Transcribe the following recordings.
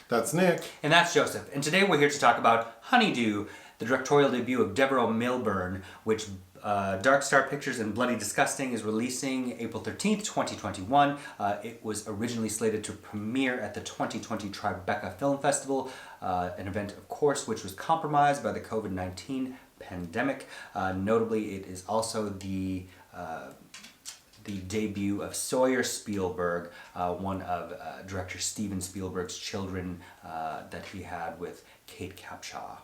That's Nick. And that's Joseph. And today we're here to talk about Honeydew, the directorial debut of Devereux Milburn, which Dark Star Pictures and Bloody Disgusting is releasing April 13th, 2021. It was originally slated to premiere at the 2020 Tribeca Film Festival, an event, of course, which was compromised by the COVID-19 pandemic. Notably, it is also the debut of Sawyer Spielberg, one of director Steven Spielberg's children that he had with Kate Capshaw.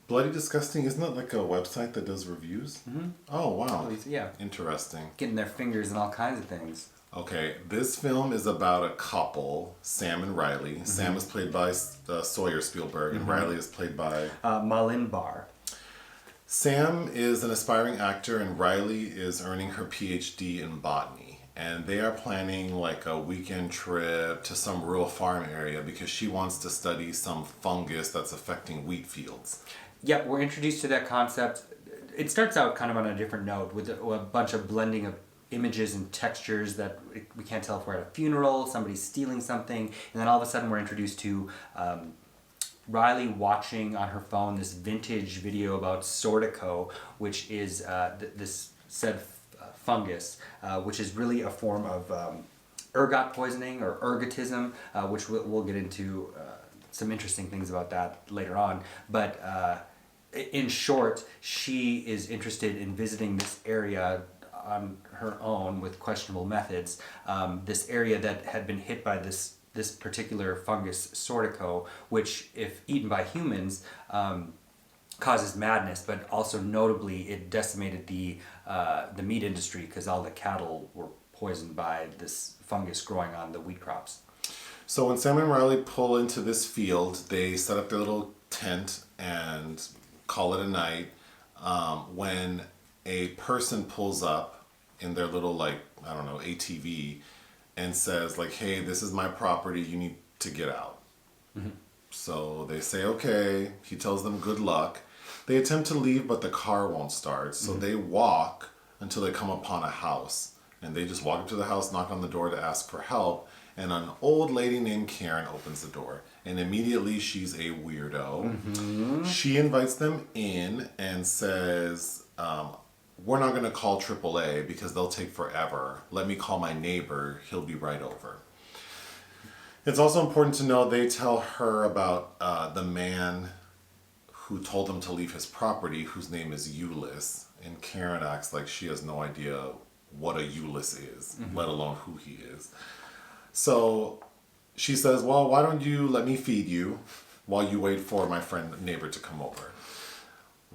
Bloody Disgusting, isn't it like a website that does reviews? Mm-hmm. Oh, wow. Yeah. Interesting. Getting their fingers in all kinds of things. Okay, this film is about a couple, Sam and Rylie. Mm-hmm. Sam is played by Sawyer Spielberg, and Rylie is played by... Malin Barr. Sam is an aspiring actor, and Rylie is earning her PhD in botany. And they are planning like a weekend trip to some rural farm area because she wants to study some fungus that's affecting wheat fields. Yep, we're introduced to that concept. It starts out kind of on a different note with a bunch of blending of images and textures that we can't tell if we're at a funeral, somebody's stealing something, and then all of a sudden we're introduced to Rylie watching on her phone this vintage video about Sortico, which is this said fungus, which is really a form of ergot poisoning or ergotism, which we'll get into some interesting things about that later on. But in short, she is interested in visiting this area on her own with questionable methods. This area that had been hit by this particular fungus, Sortico, which, if eaten by humans, causes madness, but also notably it decimated the meat industry because all the cattle were poisoned by this fungus growing on the wheat crops. So when Sam and Rylie pull into this field, they set up their little tent and call it a night. When a person pulls up in their little, ATV and says, hey, this is my property, you need to get out. Mm-hmm. So they say, okay. He tells them good luck. They attempt to leave, but the car won't start. So they walk until they come upon a house. And they just walk up to the house, knock on the door to ask for help. And an old lady named Karen opens the door. And immediately she's a weirdo. Mm-hmm. She invites them in and says, we're not going to call AAA because they'll take forever. Let me call my neighbor. He'll be right over. It's also important to know they tell her about the man who told them to leave his property, whose name is Eulis. And Karen acts like she has no idea what a Eulis is, let alone who he is. So she says, well, why don't you let me feed you while you wait for my neighbor to come over.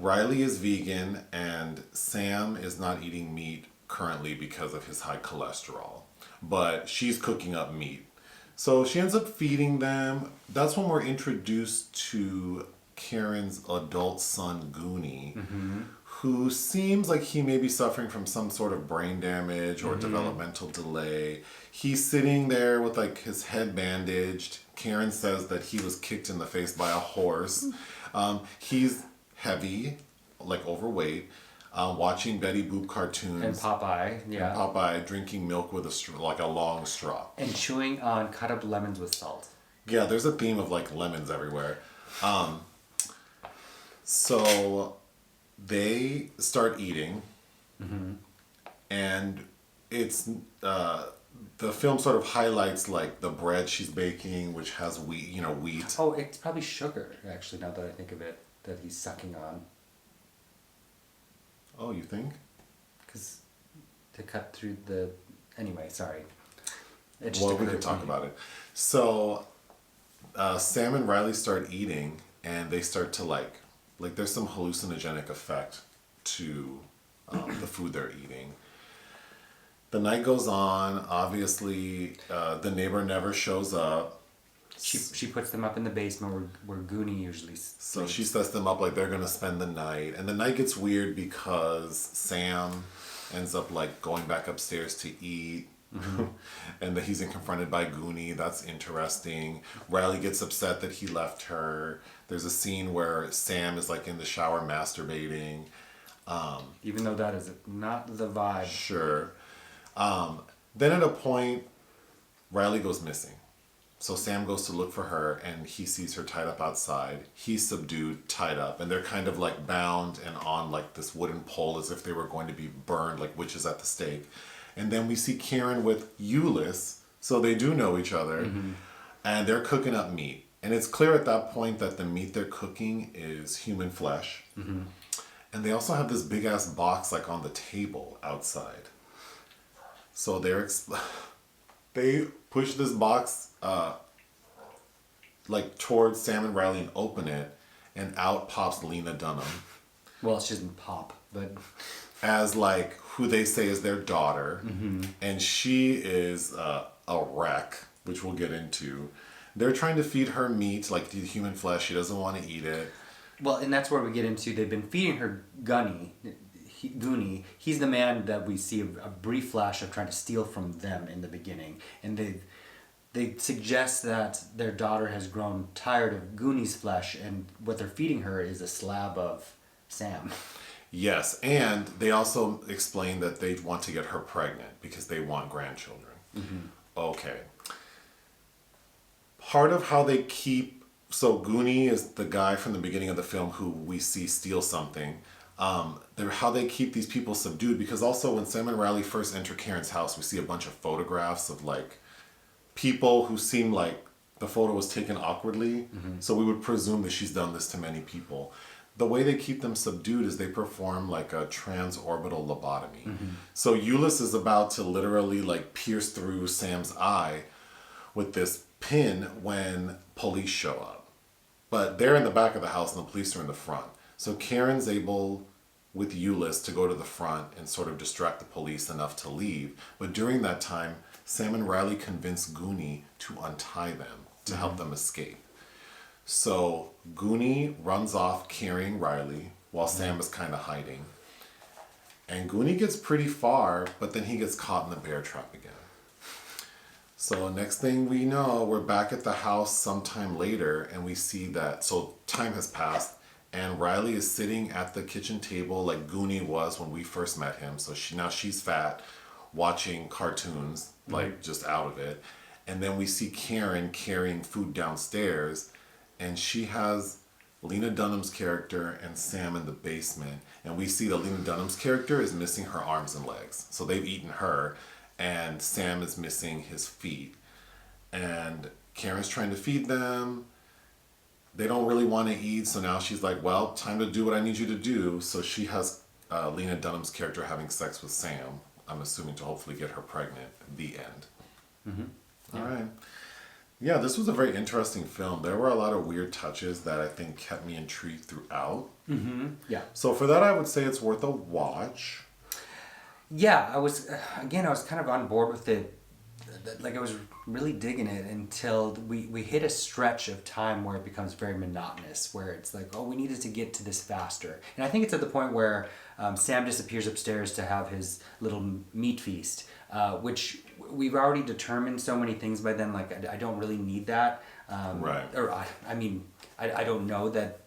Rylie is vegan, and Sam is not eating meat currently because of his high cholesterol. But she's cooking up meat. So she ends up feeding them. That's when we're introduced to Karen's adult son, Gunni, who seems like he may be suffering from some sort of brain damage or developmental delay. He's sitting there with his head bandaged. Karen says that he was kicked in the face by a horse. He's heavy, overweight, watching Betty Boop cartoons. And Popeye, yeah. And Popeye drinking milk with a long straw. And chewing on cut up lemons with salt. Yeah, there's a theme of lemons everywhere. So they start eating, and it's the film sort of highlights the bread she's baking, which has wheat. Oh, it's probably sugar, actually, now that I think of it, that he's sucking on. Oh, you think? Because to cut through the... Anyway, sorry. We could talk about it. So Sam and Rylie start eating, and they start to there's some hallucinogenic effect to the food they're eating. The night goes on. Obviously, the neighbor never shows up. She puts them up in the basement where Gunni usually sleeps. So she sets them up they're going to spend the night. And the night gets weird because Sam ends up going back upstairs to eat. And that he's confronted by Gunni. That's interesting. Rylie gets upset that he left her. There's a scene where Sam is in the shower masturbating. Even though that is not the vibe. Sure. Then at a point, Rylie goes missing. So Sam goes to look for her, and he sees her tied up outside. He's subdued, tied up, and they're kind of like bound and on like this wooden pole as if they were going to be burned like witches at the stake. And then we see Karen with Eulis, so they do know each other, and they're cooking up meat. And it's clear at that point that the meat they're cooking is human flesh. And they also have this big ass box like on the table outside. So they push this box like towards Sam and Rylie and open it, and out pops Lena Dunham. Well, she doesn't pop, but as like who they say is their daughter, and she is a wreck, which we'll get into. They're trying to feed her meat, like the human flesh. She doesn't want to eat it. Well, and that's where we get into, they've been feeding her Gunni. He's the man that we see a brief flash of trying to steal from them in the beginning. And they suggest that their daughter has grown tired of Gunni's flesh, and what they're feeding her is a slab of Sam. Yes, and they also explain that they want to get her pregnant because they want grandchildren. Okay. Part of how they keep... So Gunni is the guy from the beginning of the film who we see steal something. How they keep these people subdued, because also when Sam and Rylie first enter Karen's house, we see a bunch of photographs of like people who seem like the photo was taken awkwardly. So we would presume that she's done this to many people. The way they keep them subdued is they perform like a transorbital lobotomy. So Eulis is about to literally like pierce through Sam's eye with this pin when police show up. But they're in the back of the house and the police are in the front. So Karen's able, with Eulis, to go to the front and sort of distract the police enough to leave. But during that time, Sam and Rylie convince Gunni to untie them to help them escape. So Gunni runs off carrying Rylie while Sam is kind of hiding. And Gunni gets pretty far, but then he gets caught in the bear trap again. So next thing we know, we're back at the house sometime later, and we see that, so time has passed, and Rylie is sitting at the kitchen table like Gunni was when we first met him. So now she's fat, watching cartoons, like just out of it. And then we see Karen carrying food downstairs, and she has Lena Dunham's character and Sam in the basement. And we see that Lena Dunham's character is missing her arms and legs. So they've eaten her, and Sam is missing his feet. And Karen's trying to feed them. They don't really want to eat, so now she's like, well, time to do what I need you to do. So she has Lena Dunham's character having sex with Sam, I'm assuming to hopefully get her pregnant. The end. All right. Yeah, this was a very interesting film. There were a lot of weird touches that I think kept me intrigued throughout. Yeah. So for that, I would say it's worth a watch. Yeah, I was kind of on board with it. Like, I was really digging it until we hit a stretch of time where it becomes very monotonous, where it's like, oh, we needed to get to this faster. And I think it's at the point where Sam disappears upstairs to have his little meat feast, which we've already determined so many things by then, like, I don't really need that. Right. Or, I don't know that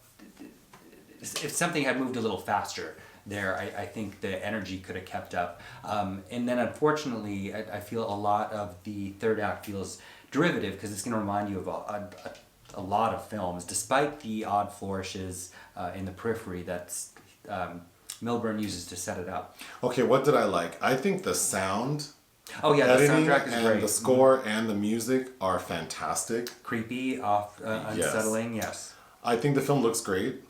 if something had moved a little faster there, I think the energy could have kept up. And then unfortunately, I feel a lot of the third act feels derivative, because it's going to remind you of a lot of films, despite the odd flourishes in the periphery that Milburn uses to set it up. Okay, what did I like? I think the sound... Oh yeah, the editing soundtrack is and great. the score and the music are fantastic. Creepy, unsettling, yes. I think the film looks great.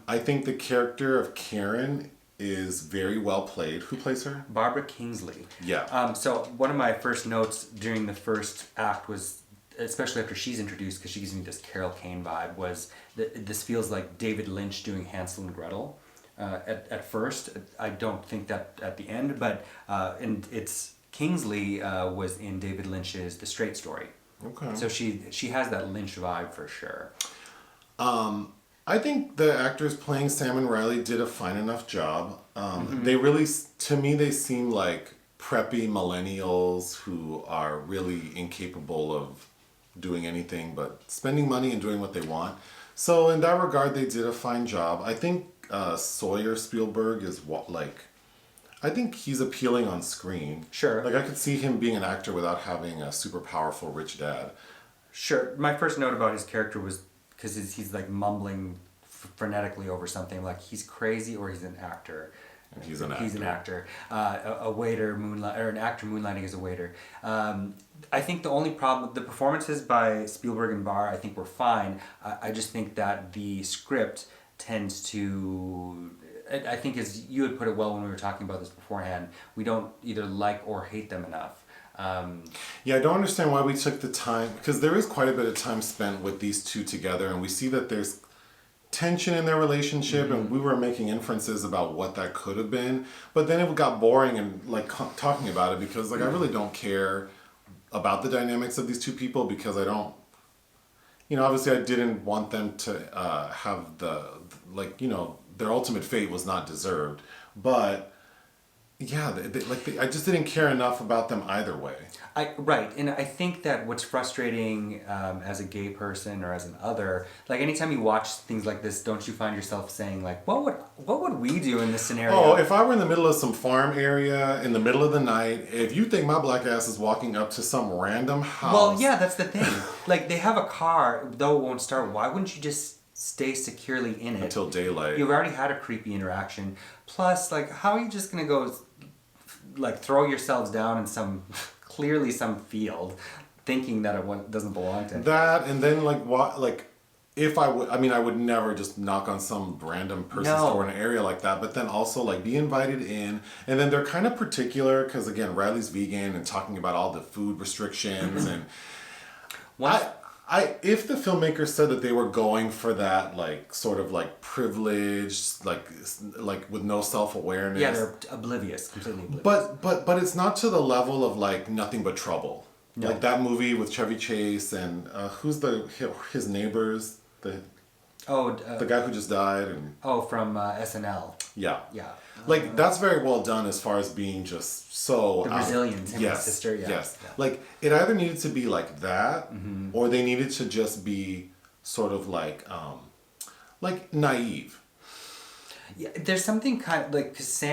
I think the character of Karen is very well played. Who plays her? Barbara Kingsley. Yeah. So one of my first notes during the first act was, especially after she's introduced, because she gives me this Carol Kane vibe, was that this feels like David Lynch doing Hansel and Gretel. At first, I don't think that at the end, but and it's Kingsley was in David Lynch's The Straight Story. Okay. So she has that Lynch vibe for sure. I think the actors playing Sam and Rylie did a fine enough job. They really, to me, they seem like preppy millennials who are really incapable of doing anything but spending money and doing what they want. So in that regard, they did a fine job. I think Sawyer Spielberg is I think he's appealing on screen. Sure. Like, I could see him being an actor without having a super powerful rich dad. Sure. My first note about his character was because he's like mumbling frenetically over something, like he's crazy or he's an actor. He's an actor. He's an actor. A waiter or an actor moonlighting as a waiter. I think the only problem, the performances by Spielberg and Barr, I think were fine. I just think that the script tends to, I think as you had put it well when we were talking about this beforehand, we don't either like or hate them enough. Yeah, I don't understand why we took the time, because there is quite a bit of time spent with these two together, and we see that there's tension in their relationship, and we were making inferences about what that could have been, but then it got boring and like talking about it, because like I really don't care about the dynamics of these two people, because I don't, obviously I didn't want them to have their ultimate fate was not deserved, but yeah, I just didn't care enough about them either way. Right, and I think that what's frustrating as a gay person or as an other, like anytime you watch things like this, don't you find yourself saying like, what would we do in this scenario? Oh, if I were in the middle of some farm area in the middle of the night, if you think my black ass is walking up to some random house. Well, yeah, that's the thing. Like they have a car, though it won't start. Why wouldn't you just stay securely in it until daylight? You've already had a creepy interaction. Plus, like, how are you just gonna go, like, throw yourselves down in some field, thinking that it doesn't belong to anyone? That, and then like what, like, if I would, I would never just knock on some random person's door in an area like that. But then also like be invited in, and then they're kind of particular because again, Riley's vegan and talking about all the food restrictions and. If the filmmakers said that they were going for that, like, sort of, like, privileged, like with no self-awareness. Yeah, they're oblivious, completely oblivious. But it's not to the level of, like, Nothing But Trouble. No. Like that movie with Chevy Chase and, who's his neighbors? The guy who just died and... Oh, from SNL. Yeah. Yeah. Like, that's very well done as far as being just so... The Brazilians, him and his sister, yeah. Yes. Yeah. Like, it either needed to be like that, or they needed to just be sort of like naive. Yeah, there's something kind of, like, because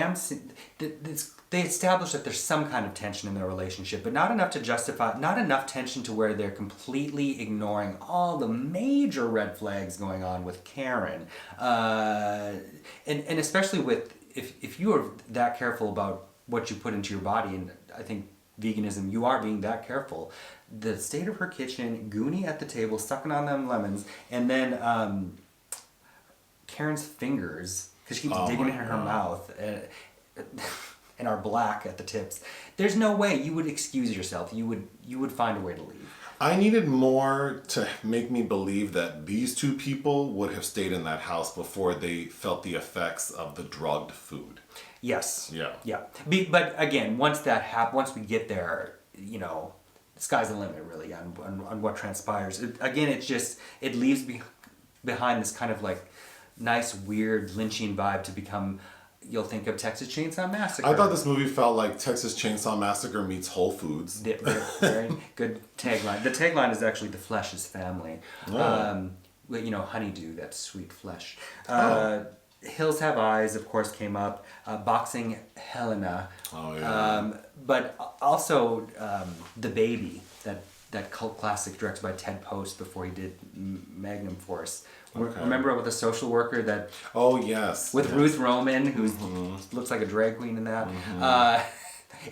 they establish that there's some kind of tension in their relationship, but not enough tension to where they're completely ignoring all the major red flags going on with Karen. And especially with, if you are that careful about what you put into your body, and I think veganism, you are being that careful, the state of her kitchen, Gunni at the table, sucking on them lemons, and then Karen's fingers, because she keeps digging in her mouth, and are black at the tips. There's no way you would excuse yourself. You would find a way to leave. I needed more to make me believe that these two people would have stayed in that house before they felt the effects of the drugged food. Yes. Yeah. Yeah. But again, once we get there, the sky's the limit, really, on what transpires. It leaves behind this kind of like nice, weird lynching vibe to become. You'll think of Texas Chainsaw Massacre. I thought this movie felt like Texas Chainsaw Massacre meets Whole Foods. Very good tagline. The tagline is actually "The flesh is family." Oh. Honeydew, that sweet flesh. Hills Have Eyes, of course, came up. Boxing Helena. Oh yeah. But also The Baby, that cult classic directed by Ted Post before he did Magnum Force. Okay. Remember with the social worker that... Oh, yes. With Ruth Roman, who looks like a drag queen in that.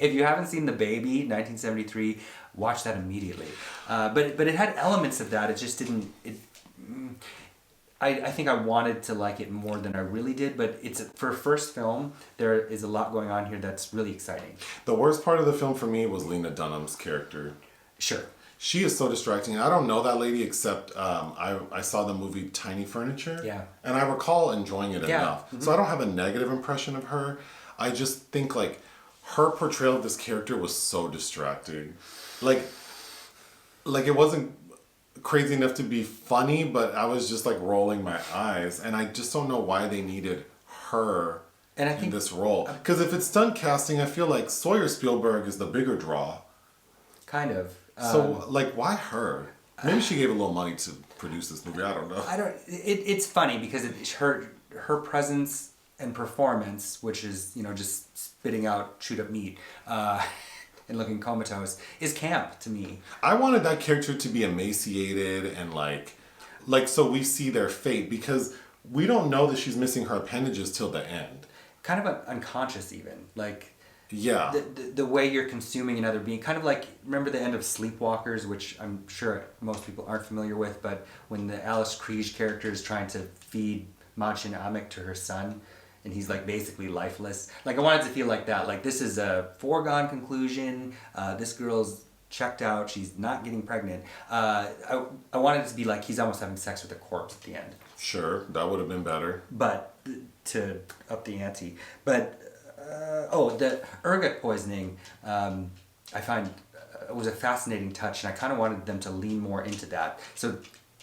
If you haven't seen The Baby, 1973, watch that immediately. But it had elements of that. It just didn't... I think I wanted to like it more than I really did, but for a first film, there is a lot going on here that's really exciting. The worst part of the film for me was Lena Dunham's character. Sure. She is so distracting. I don't know that lady except I saw the movie Tiny Furniture. Yeah. And I recall enjoying it enough. Mm-hmm. So I don't have a negative impression of her. I just think like her portrayal of this character was so distracting. Like it wasn't crazy enough to be funny, but I was just like rolling my eyes. And I just don't know why they needed her in this role. Because if it's stunt casting, I feel like Sawyer Spielberg is the bigger draw. Kind of. So, why her? Maybe she gave a little money to produce this movie. I don't know. It's funny because her presence and performance, which is just spitting out chewed up meat, and looking comatose is camp to me. I wanted that character to be emaciated and like so we see their fate, because we don't know that she's missing her appendages till the end. Kind of unconscious even. Like, yeah, the way you're consuming another being, kind of like, remember the end of Sleepwalkers, which I'm sure most people aren't familiar with, but when the Alice Krige character is trying to feed Machin Amek to her son, and he's like basically lifeless. Like, I wanted to feel like that. Like, this is a foregone conclusion. This girl's checked out. She's not getting pregnant. I wanted it to be like he's almost having sex with a corpse at the end. sure, that would have been better. But to up the ante. But the ergot poisoning, I find was a fascinating touch, and I kind of wanted them to lean more into that. So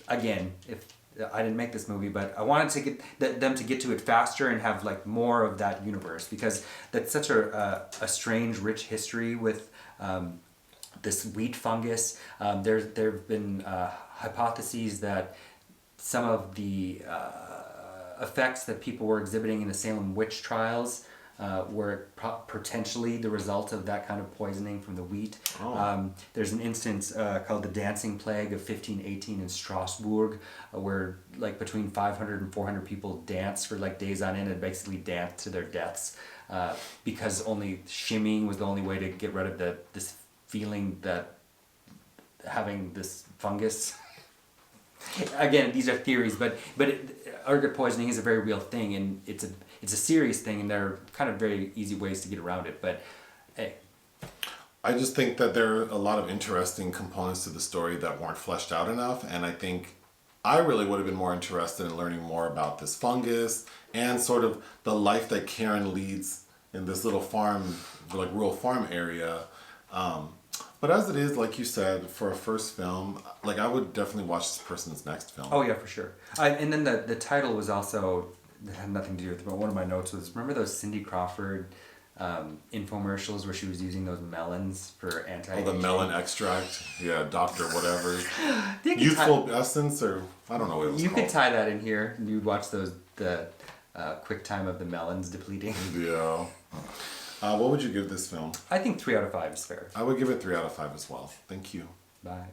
again, if I didn't make this movie, but I wanted to get them to get to it faster and have like more of that universe, because that's such a strange, rich history with this wheat fungus. There have been hypotheses that some of the effects that people were exhibiting in the Salem witch trials were potentially the result of that kind of poisoning from the wheat. Oh. There's an instance called the Dancing Plague of 1518 in Strasbourg, where like between 500 and 400 people danced for like days on end and basically danced to their deaths because only shimmying was the only way to get rid of this feeling that having this fungus. Again, these are theories, but ergot poisoning is a very real thing, and it's a serious thing, and there are kind of very easy ways to get around it. But hey, I just think that there are a lot of interesting components to the story that weren't fleshed out enough, and I think I really would have been more interested in learning more about this fungus and sort of the life that Karen leads in this little farm, like rural farm area. But as it is, like you said, for a first film, like I would definitely watch this person's next film. oh yeah, for sure. And then the title was also, it had nothing to do with it, but one of my notes was, remember those Cindy Crawford infomercials where she was using those melons for anti-aging? Oh, the melon extract. Yeah, Dr. whatever. You could Youthful Essence, or I don't know what it was You called. could tie that in here, and you'd watch the quick time of the melons depleting. Yeah. What would you give this film? I think 3 out of 5 is fair. I would give it 3 out of 5 as well. Thank you. Bye.